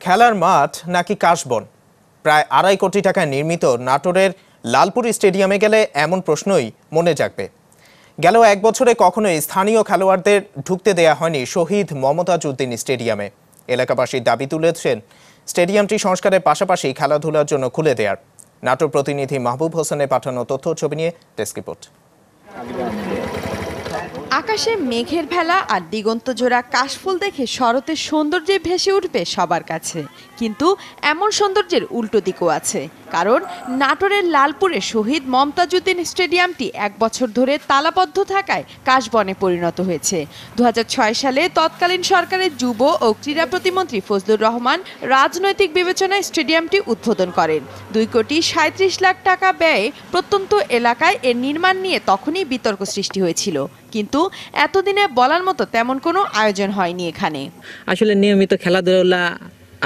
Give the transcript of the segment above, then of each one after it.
খেলার মাঠ নাকি কাশবন? প্রায় 2.5 কোটি টাকায় নির্মিত নাটোরের লালপুর স্টেডিয়ামে গেলে এমন প্রশ্নই মনে জাগবে। গেল 1 বছরে কখনোই স্থানীয় খেলোয়াড়দের ঢুকতে দেয়া হয়নি শহীদ মমতাজ উদ্দিন স্টেডিয়ামে। এলাকাবাসীর দাবি তুলেছেন স্টেডিয়ামটি সংস্কারের পাশাপাশি খেলাধুলার জন্য খুলে দেয়ার। নাটোর প্রতিনিধি মাহবুব হোসেনের পাঠানো তথ্য ছবি নিয়ে ডেস্ক রিপোর্ট। আকাশে মেঘের ভেলা আর দিগন্ত জোড়া কাশফুল দেখে শরতের সৌন্দর্যে ভেসে উঠবে সবার কাছে, কিন্তু এমন সৌন্দর্যের উল্টো দিকও আছে। কারণ নাটোরের লালপুরে শহীদ মমতাজউদ্দিন স্টেডিয়ামটি 1 বছর ধরে তালাবদ্ধ থাকায় কাশবনে পরিণত হয়েছে। 2006 সালে তৎকালীন সরকারের যুব ও ক্রীড়া প্রতিমন্ত্রী ফজলুর রহমান রাজনৈতিক বিবেচনায় স্টেডিয়ামটি উদ্বোধন করেন। 2,37,00,000 টাকা ব্যয়ে প্রত্যন্ত এলাকায় এর নির্মাণ নিয়ে তখনই বিতর্ক সৃষ্টি হয়েছিল, কিন্তু এতদিনে বলার মতো তেমন কোনো আয়োজন হয়নি এখানে। আসলে নিয়মিত খেলাধুলা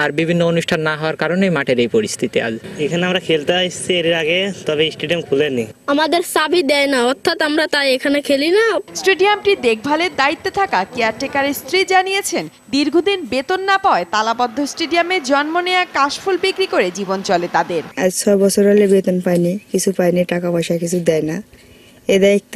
আর বিভিন্ন অনুষ্ঠান না হওয়ার কারণে মাঠের এই পরিস্থিতি। আজ এখানে আমরা খেলতে আসছি এর আগে, তবে স্টেডিয়াম খুলেনি। আমাদের চাবি দেয় না, অর্থাৎ আমরা তাই এখানে খেলি না। স্টেডিয়ামটি দেখভালের দায়িত্বে থাকা কেয়ারটেকারের স্ত্রী জানিয়েছেন, দীর্ঘদিন বেতন না পাওয়ায় তালাবদ্ধ স্টেডিয়ামে জন্ম নেয়া কাশফুল বিক্রি করে জীবন চলে তাদের। আজ 6 বছর হলে বেতন পাইনি, কিছু পাইনি, টাকা পয়সা কিছু দেয় না। এ দায়িত্ব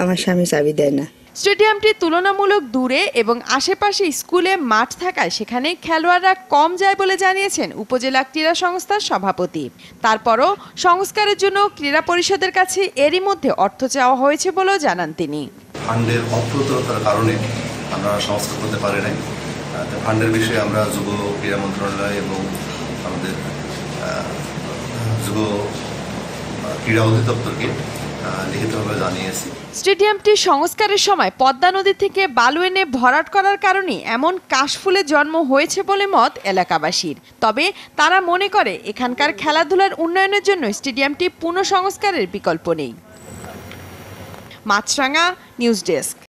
আমার স্বামী চাবি দেয় না। স্টেডিয়ামটি তুলনামূলক দূরে এবং আশেপাশে স্কুলে মাঠ থাকায় সেখানে খেলোয়াড়রা কম যায় বলে জানিয়েছেন উপজেলা ক্রীড়া সংস্থার সভাপতি। তারপরও সংস্কারের জন্য ক্রীড়া পরিষদের কাছে এরই মধ্যে অর্থ চাওয়া হয়েছে বলেও জানান তিনি। ফান্ডের অপ্রতুলতার কারণে আমরা সংস্কার করতে পারি নাই। ফান্ডের বিষয়ে আমরা যুব ক্রীড়া মন্ত্রণালয় এবং আমাদের যুব ক্রীড়া অধিদপ্তরকে লিখিতভাবে জানিয়েছি। স্টেডিয়ামটি সংস্কারের সময় পদ্মা নদী থেকে বালু এনে ভরাট করার কারণে এমন কাশফুলের জন্ম হয়েছে বলে মত এলাকাবাসীর। তবে তারা মনে করে এখানকার খেলাধুলার উন্নয়নের জন্য স্টেডিয়ামটি পুনঃসংস্কারের বিকল্প নেই। মাছরাঙা নিউজ ডেস্ক।